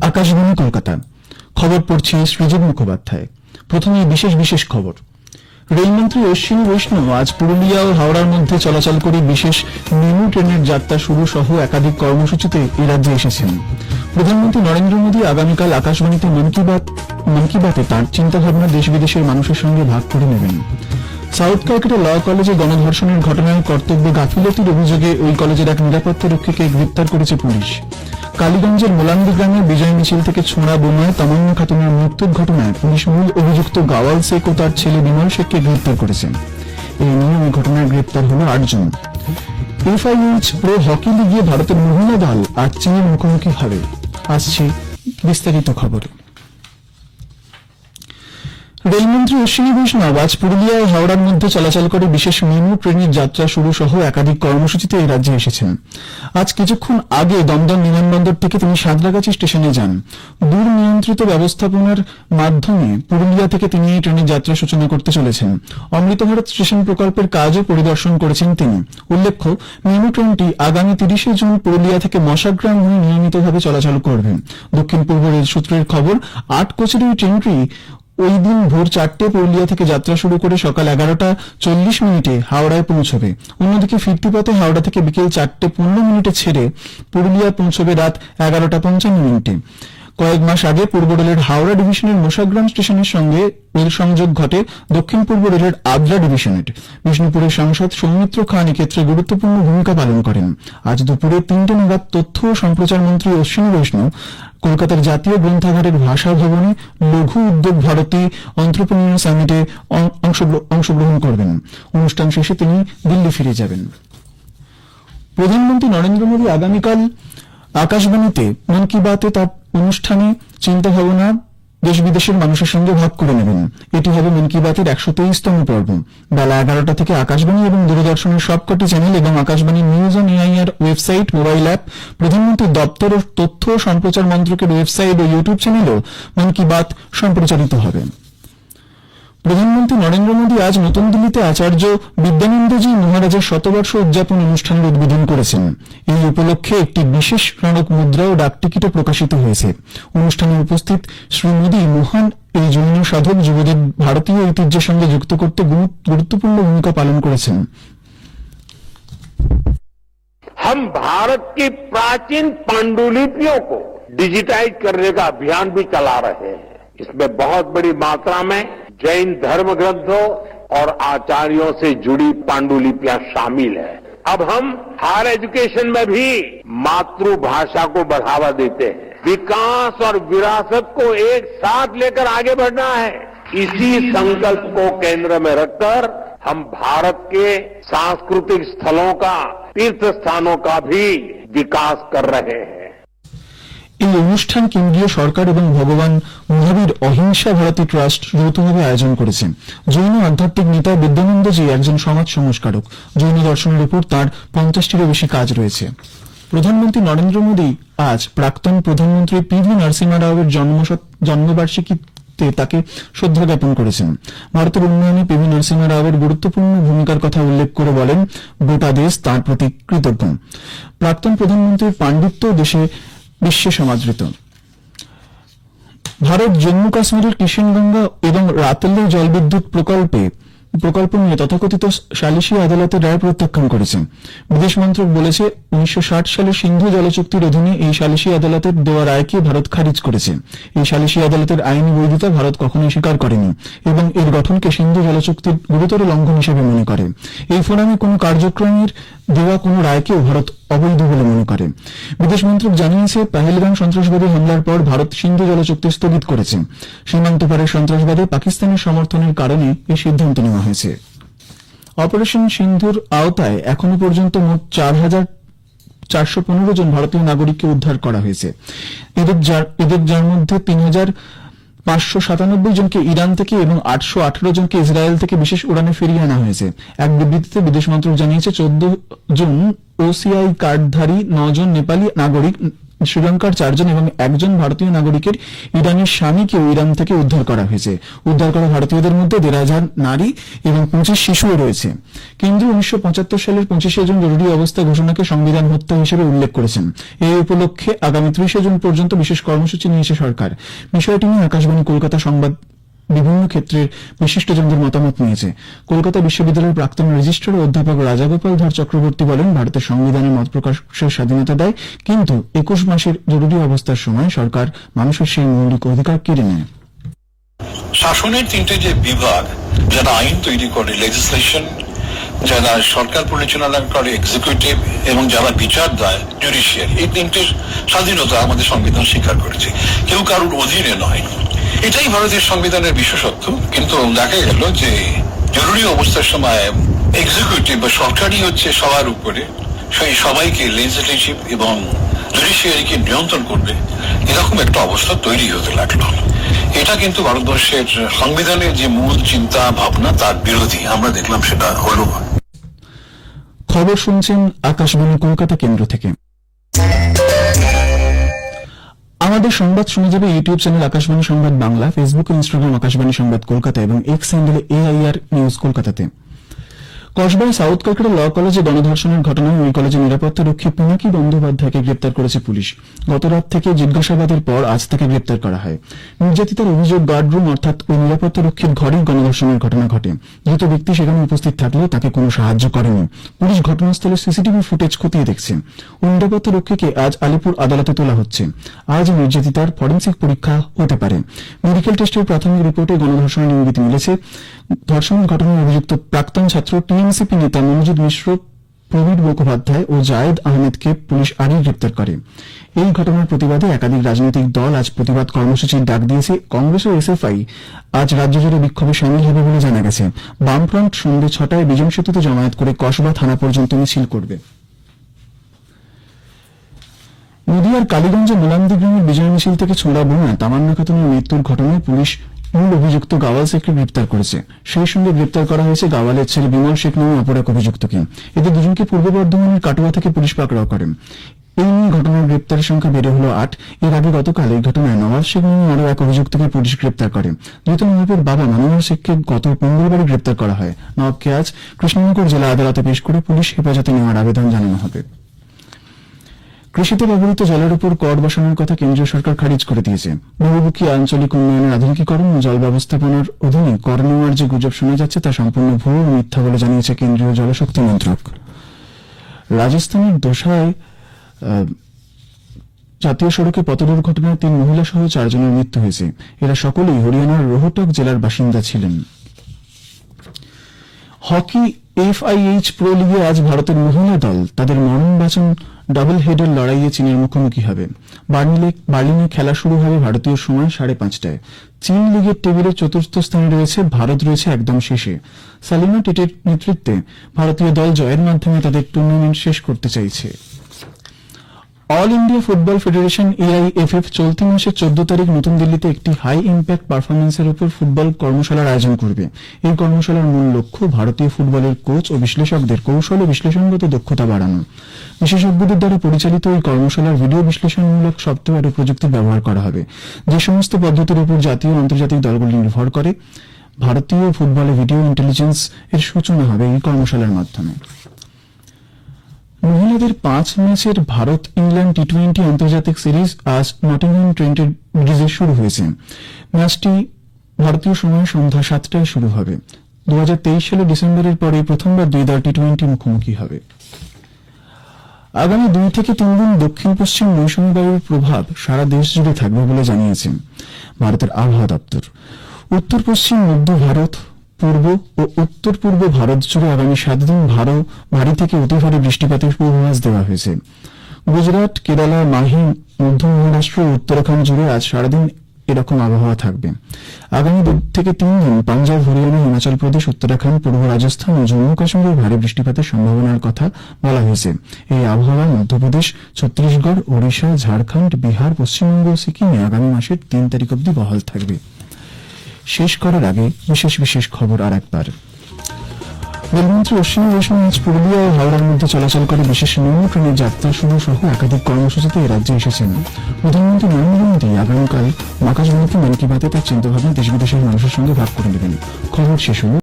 আকাশবাণী কলকাতা। খবর পড়ছি সৃজিত মুখোপাধ্যায়। প্রথমে বিশেষ খবর। রেলমন্ত্রী অশ্বিনী বৈষ্ণব আজ পুরুলিয়া ও হাওড়ার মধ্যে চলাচল করে বিশেষ মেমু ট্রেনের যাত্রা শুরু সহ একাধিক কর্মসূচিতে এ রাজ্যে এসেছেন। প্রধানমন্ত্রী নরেন্দ্র মোদী আগামীকাল আকাশবাণীতে মন কি বাতে তাঁর চিন্তাভাবনা দেশ বিদেশের মানুষের সঙ্গে ভাগ করে নেবেন। সাউথ ক্যালকাটা ল কলেজে গণধর্ষণের ঘটনায় কর্তব্যে গাফিলতির অভিযোগে ওই কলেজের এক নিরাপত্তা রক্ষীকে গ্রেপ্তার করেছে পুলিশ। কালীগঞ্জের মোলান্দি গ্রামে বিজয় মিছিল থেকে ছোঁড়া বোমায় তামান্না খাতুনের মৃত্যুর ঘটনায় পুলিশ মূল অভিযুক্ত গাওয়াল শেখ ও তার ছেলে বিমল শেখকে গ্রেপ্তার করেছে। এই নিয়ে ওই ঘটনায় গ্রেপ্তার হল ৮ জন। FIH প্রো হকি লিগে ভারতের মহিলা দল আজ চীনের মুখোমুখি হবে। আসছে বিস্তারিত খবরে। রেলমন্ত্রী অশ্বিনী বৈষ্ণব আজ পুরুলিয়া ও হাওড়ার মধ্যে চলাচল করে বিশেষ মেমু ট্রেনের যাত্রা শুরু সহ একাধিক কর্মসূচিতে এই রাজ্যে এসেছেন। আজ কিছুক্ষণ আগে দমদম বিমানবন্দর থেকে তিনি সাঁতরাগাছি স্টেশনে যান। দূর নিয়ন্ত্রিত ব্যবস্থাপনার মাধ্যমে পুরুলিয়া থেকে তিনি এই ট্রেনের যাত্রা সূচনা করতে চলেছেন। অমৃত ভারত স্টেশন প্রকল্পের কাজও পরিদর্শন করেছেন তিনি। উল্লেখ্য, মেমু ট্রেনটি আগামী 30শে জুন পুরুলিয়া থেকে মশাগ্রাম হয়ে নিয়মিতভাবে চলাচল করবে। দক্ষিণ পূর্ব রেল সূত্রের খবর, 8 কোচের এই ট্রেনটি ওই দিন ভোর 4টে পুরুলিয়া থেকে যাত্রা শুরু করে সকাল 11:40 হাওড়ায় পৌঁছবে। অন্যদিকে ফিরতি পথে হাওড়া থেকে বিকেল 4:15 ছেড়ে পুরুলিয়া পৌঁছবে রাত 11:55। কয়েক মাস আগে পূর্ব রেলের হাওড়া ডিভিশনের মোশাগ্রাম স্টেশনের সঙ্গে রেল সংযোগ ঘটে দক্ষিণ পূর্ব রেলের আদ্রা ডিভিশনের। বিষ্ণুপুরের সাংসদ সৌমিত্র খান এক্ষেত্রে গুরুত্বপূর্ণ ভূমিকা পালন করেন। আজ দুপুরে 3টে নাগাদ তথ্য ও সম্প্রচার মন্ত্রী অশ্বিনী বৈষ্ণব কলকাতার জাতীয় গ্রন্থাগারের ভাষা ভবনে লঘু উদ্যোগ ভারতী এন্টারপ্রেনিউর সামিটে অংশগ্রহণ করবেন। অনুষ্ঠান শেষে তিনি দিল্লি ফিরে যাবেন। প্রধানমন্ত্রী নরেন্দ্র মোদী আগামীকাল আকাশবাণীতে মন কি বাতে তার অনুষ্ঠানে চিন্তাভাবনা দেশ বিদেশের মানুষের সঙ্গে ভাগ করে নেবেন। এটি হবে মন কি বাতের 123তম পর্ব। বেলা 11টা থেকে আকাশবাণী এবং দূরদর্শনের সবকটি চ্যানেল এবং Akashvani news on AIR website, mobile app, প্রধানমন্ত্রীর দপ্তর ও তথ্য ও সম্প্রচার মন্ত্রকের ওয়েবসাইট ও ইউটিউব চ্যানেলেও মন কি বাত সম্প্রচারিত হবে। প্রধানমন্ত্রী নরেন্দ্র মোদী আজ নতুন দিল্লিতে আচার্য বিদ্যানন্দজি মহারাজের শতবর্ষ উদযাপন অনুষ্ঠানের উদ্বোধন করেছেন। এই উপলক্ষে একটি বিশেষ স্মারক মুদ্রা ও ডাকটিকিটও প্রকাশিত হয়েছে। অনুষ্ঠানে উপস্থিত শ্রী মোদী মহান এই জৈন সাধক যুবদের ভারতীয় ঐতিহ্যের সঙ্গে যুক্ত করতে গুরুত্বপূর্ণ ভূমিকা পালন করেছেন। हम भारत की प्राचीन पांडुलिपियों को डिजिटाइज करने का अभियान भी चला रहे हैं। इसमें बहुत बड़ी मात्रा में जैन धर्म ग्रंथों और आचार्यों से जुड़ी पांडुलिपियां शामिल है। अब हम हायर एजुकेशन में भी मातृभाषा को बढ़ावा देते हैं। विकास और विरासत को एक साथ लेकर आगे बढ़ना है। इसी संकल्प को केंद्र में रखकर हम भारत के सांस्कृतिक स्थलों का, तीर्थ स्थानों का भी विकास कर रहे हैं। এই অনুষ্ঠান কেন্দ্রীয় সরকার এবং ভগবান মহাবীর অহিংসা ভারতী ট্রাস্ট যৌথভাবে আয়োজন করেছে। জৈন আধ্যাত্মিক নেতা বিদ্যানন্দজি একজন সমাজ সংস্কারক। জৈন দর্শনের উপর তাঁর 50টিরও বেশি কাজ রয়েছে। প্রধানমন্ত্রী নরেন্দ্র মোদী আজ প্রাক্তন প্রধানমন্ত্রী PV নরসিংহ রাওয়ের জন্মবার্ষিকীতে তাকে শ্রদ্ধা জ্ঞাপন করেছেন। ভারতের উন্নয়নে PV নরসিংহ রাওয়ের গুরুত্বপূর্ণ ভূমিকার কথা উল্লেখ করে বলেন, গোটা দেশ তাঁর প্রতি কৃতজ্ঞ। প্রাক্তন প্রধানমন্ত্রীর পাণ্ডিত্য দেশে বিশ্বে সমাদৃত। ভারত জম্মু কাশ্মীরের কিষানগঙ্গা এবং রাতেল্লে জলবিদ্যুৎ প্রকল্প নিয়ে তথাকথিত সালিসি আদালতের রায় প্রত্যাখ্যান করেছে। বিদেশ মন্ত্রক বলেছে, 1960 সালের সিন্ধু জলচুক্তির অধীনে এই সালিসি আদালতের দেওয়া রায়কে ভারত খারিজ করেছে। এই সালিসি আদালতের আইনি বৈধতা ভারত কখনোই স্বীকার করেনি এবং এর গঠনকে সিন্ধু জলচুক্তির গুরুতর লঙ্ঘন হিসেবে মনে করে। এই ফোরামে কোনো কার্যক্রমের দেওয়া কোনো রায়কেও ভারত অবৈধ বলে মনে করে। বিদেশ মন্ত্রক জানিয়েছে, পহেলগাম সন্ত্রাসবাদী হামলার পর ভারত সিন্ধু জলচুক্তি স্থগিত করেছে। সীমান্ত পারের সন্ত্রাসবাদে পাকিস্তানের সমর্থনের কারণে এই সিদ্ধান্ত নেওয়া হয়েছে। অপারেশন সিন্ধুর আওতায় এখনো পর্যন্ত মোট 4,415 জন ভারতীয় নাগরিককে উদ্ধার করা হয়েছে। এদের যার মধ্যে 3,597 জনকে ইরান থেকে এবং 818 জনকে ইসরায়েল থেকে বিশেষ উড়ানে ফিরিয়ে আনা হয়েছে। এক বিবৃতিতে বিদেশ মন্ত্রক জানিয়েছে, 14 জন OCI কার্ডধারী, 9 জন নেপালি নাগরিক, শ্রীলঙ্কার 4 জন এবং একজন ভারতীয় নাগরিকের ইরানের স্বামীকে ইরান থেকে উদ্ধার করা হয়েছে। উদ্ধার করা ভারতীয়দের মধ্যে 1,500 নারী এবং 25 শিশুও রয়েছে। কেন্দ্র 1975 সালের 25শে জুন জরুরি অবস্থা ঘোষণাকে সংবিধান হত্যা হিসেবে উল্লেখ করেছেন। এই উপলক্ষে আগামী 30শে জুন পর্যন্ত বিশেষ কর্মসূচি নিয়েছে সরকার। বিষয়টি নিয়ে আকাশবাণী কলকাতা সংবাদ বিভিন্ন ক্ষেত্রের বিশিষ্টজনদের মতামত নিয়েছে। কলকাতা বিশ্ববিদ্যালয়ের প্রাক্তন রেজিস্ট্রার অধ্যাপক রাজাগোপাল ধর চক্রবর্তী বলেন, ভারতের সংবিধানে মত প্রকাশের স্বাধীনতা দেয়, কিন্তু 21 মাসের জরুরি অবস্থার সময় সরকার মানুষের সেই মৌলিক অধিকার কেড়ে নেয়। শাসনের 3টে যে বিভাগ, যারা আইন তৈরি করে লেজিসলেশন, যারা সরকার পরিচালনা করে এক্সিকিউটিভ, এবং যারা বিচার দেয় জুডিশিয়ারি, এই 3টের স্বাধীনতা আমাদের সংবিধান স্বীকার করেছে। কেউ কারোর অধীনে নয়। এটাই ভারতের সংবিধানের বিশেষত্ব। কিন্তু দেখা গেল যে জরুরি অবস্থার সময় এক্সিকিউটিভ বা সরকারই হচ্ছে সবার উপরে, সেই সবাইকে লেজিসলেটিভ এবং জুডিশিয়ারিকে নিয়ন্ত্রণ করবে, এরকম একটা অবস্থা তৈরি হতে লাগলো। এটা কিন্তু ভারতবর্ষের সংবিধানের যে মূল চিন্তা ভাবনা তার বিরোধী। আমরা দেখলাম সেটা হলো। খবর শুনছেন আকাশবাণী কলকাতা কেন্দ্র থেকে। আমাদের সংবাদ শোনা যাবে ইউটিউব চ্যানেল আকাশবাণী সংবাদ বাংলা, ফেসবুক ও ইনস্টাগ্রাম আকাশবাণী সংবাদ কলকাতা এবং এক্স হ্যান্ডেলে AIR নিউজ কলকাতাতে। কসবায় সাউথ কলকাতা ল কলেজে গণধর্ষণের ঘটনায় ওই কলেজের নিরাপত্তা রক্ষী পিনাকি বন্দ্যোপাধ্যায়কে গ্রেপ্তার করেছে পুলিশ। গত রাত থেকে জিজ্ঞাসাবাদের পর আজ তাকে গ্রেপ্তার করা হয়। নির্যাতিতার অভিযোগ, গার্ডরুম অর্থাৎ ওই নিরাপত্তা রক্ষীর ঘরেই গণধর্ষণের ঘটনা ঘটে। ধৃত ব্যক্তি সেখানে উপস্থিত থাকলেও তাকে কোনো সাহায্য করেনি। পুলিশ ঘটনাস্থলে সিসিটিভি ফুটেজ খতিয়ে দেখছে। ওই নিরাপত্তা রক্ষীকে আজ আলিপুর আদালতে তোলা হচ্ছে। আজ নির্যাতিতার ফরেন্সিক পরীক্ষা হতে পারে। মেডিকেল টেস্টের প্রাথমিক রিপোর্টে গণধর্ষণের ইঙ্গিত মিলেছে। ধর্ষণের ঘটনায় অভিযুক্ত প্রাক্তন ছাত্র টিএমসিপি নেতা মনোজিৎ মিশ্র, প্রবীর মুখোপাধ্যায় ও জায়েদ আহমেদকে পুলিশ আগেই গ্রেপ্তার করে। এই ঘটনার প্রতিবাদে একাধিক রাজনৈতিক দল আজ প্রতিবাদ কর্মসূচির ডাক দিয়েছে। কংগ্রেস ও SFI আজ রাজ্য জুড়ে বিক্ষোভে সামিল হবে বলে জানা গেছে। বামফ্রন্ট সন্ধ্যে 6টায় বিজন সেতুতে জমায়েত করে কসবা থানা পর্যন্ত মিছিল করবে। নদিয়ার কালীগঞ্জে মোলান্দি গ্রামের বিজয় মিছিল থেকে ছোড়া বোমা তামান্না খাতুনের মৃত্যুর ঘটনায় পুলিশ মূল অভিযুক্ত গাওয়াল শেখকে গ্রেপ্তার করেছে। সেই সঙ্গে গ্রেপ্তার করা হয়েছে গাওয়ালের ছেলে বিমল শেখ নামে অপর এক অভিযুক্তকে। এদের দুজনকে পূর্ব বর্ধমানের কাটুয়া থেকে পুলিশ পাকড়াও করে। এই নিয়ে ঘটনার গ্রেপ্তারের সংখ্যা বেড়ে হল 8। এর আগে গতকাল এই ঘটনায় নওয়াজ শেখ নামে আরও এক অভিযুক্তকে পুলিশ গ্রেপ্তার করে। ধৃত নবাবের বাবা মানিমার শেখকে গত মঙ্গলবারই গ্রেপ্তার করা হয়। নবাবকে আজ কৃষ্ণনগর জেলা আদালতে পেশ করে পুলিশ হেফাজতে নেওয়ার আবেদন জানানো হবে। কৃষিতে ব্যবহৃত জলের উপর কর বসানোর কথা কেন্দ্রীয় সরকার খারিজ করে দিয়েছে। বহুমুখী আঞ্চলিক উন্নয়নের আধুনিকীকরণ ও জল ব্যবস্থাপনার অধীনে কর নেওয়ার যে গুজব শোনা যাচ্ছে তা সম্পূর্ণ ভুয়ো ও মিথ্যা বলে জানিয়েছে কেন্দ্রীয় জলশক্তি মন্ত্রক। রাজস্থানের দোসায় জাতীয় সড়কে পথ দুর্ঘটনায় 3 মহিলা সহ 4 জনের মৃত্যু হয়েছে। এরা সকলেই হরিয়ানার রোহটক জেলার বাসিন্দা ছিলেন। হকি FIH প্রো লিগে আজ ভারতের মহিলা দল তাদের মরণ বাঁচন ডাবল হেডের লড়াইয়ে চীনের মুখোমুখি হবে। বার্লিনে খেলা শুরু হবে ভারতীয় সময় 5:30টায়। চীন লিগের টেবিলে 4র্থ স্থানে রয়েছে, ভারত রয়েছে একদম শেষে। সালিমা টেটের নেতৃত্বে ভারতীয় দল জয়ের মাধ্যমে তাদের টুর্নামেন্ট শেষ করতে চাইছে। All India football federation AIFF চলতি মাসের 14 তারিখ নতুন দিল্লিতে একটি হাই ইম্প্যাক্ট পারফরমেন্সের উপর ফুটবল কর্মশালার আয়োজন করবে। এই কর্মশালার মূল লক্ষ্য ভারতীয় ফুটবলের কোচ ও বিশ্লেষকদের কৌশল ও বিশ্লেষণগত দক্ষতা বাড়ানো। বিশেষজ্ঞদের দ্বারা পরিচালিত এই কর্মশালার ভিডিও বিশ্লেষণমূলক সফটওয়্যার ও প্রযুক্তির ব্যবহার করা হবে। যে সমস্ত পদ্ধতির উপর জাতীয় ও আন্তর্জাতিক দলগুলি নির্ভর করে, ভারতীয় ফুটবলে ভিডিও ইন্টেলিজেন্স এর সূচনা হবে এই কর্মশালার মাধ্যমে। মহিলাদের 5 ম্যাচের ভারত ইংল্যান্ড T20 আন্তর্জাতিক সিরিজ আজ নটিংহ্যাম ট্রেন্ট ব্রিজে শুরু হয়েছে। ম্যাচটি ভারতীয় সময় সন্ধ্যা 7টায় শুরু হবে। 2023 সালের ডিসেম্বরের পরে প্রথমবার দুই দল T20 মুখোমুখি হবে। আগামী 2 থেকে 3 দিন দক্ষিণ পশ্চিম মৌসুমী বায়ুর প্রভাব সারা দেশ জুড়ে থাকবে বলে জানিয়েছেন ভারতের আবহাওয়া দপ্তর। উত্তর পশ্চিম মধ্য ভারত, পূর্ব ও উত্তর পূর্ব ভারত জুড়ে আগামী 7 দিন ভারী থেকে অতি ভারী বৃষ্টিপাতের পূর্বাভাস দেওয়া হয়েছে। গুজরাট, কেরালা, মাহি, মধ্য মহারাষ্ট্র ও উত্তরাখণ্ড জুড়ে আজ সারাদিন এরকম আবহাওয়া থাকবে। আগামী 2 থেকে 3 দিন পাঞ্জাব, হরিয়ানা, হিমাচল প্রদেশ, উত্তরাখণ্ড, পূর্ব রাজস্থান ও জম্মু কাশ্মীরে ভারী বৃষ্টিপাতের সম্ভাবনার কথা বলা হয়েছে। এই আবহাওয়া মধ্যপ্রদেশ, ছত্তিশগড়, ওড়িশা, ঝাড়খণ্ড, বিহার, পশ্চিমবঙ্গ ও সিকিমে আগামী মাসের 3 তারিখ অবধি বহাল থাকবে। শেষ করার আগে বিশেষ খবর আর একবার। রেলমন্ত্রী অশ্বিনী বৈষ্ণব আজ পুরুলিয়া ও হাওড়ার মধ্যে চলাচল করে বিশেষ মেমু ট্রেনের যাত্রা শুরু সহ একাধিক কর্মসূচিতে এই রাজ্যে এসেছেন। প্রধানমন্ত্রী নরেন্দ্র মোদী আগামীকাল আকাশবাণীকে মন কি বাতে তার চিন্তাভাবনা দেশ বিদেশের মানুষের সঙ্গে ভাগ করে নেবেন। খবর শেষ হল।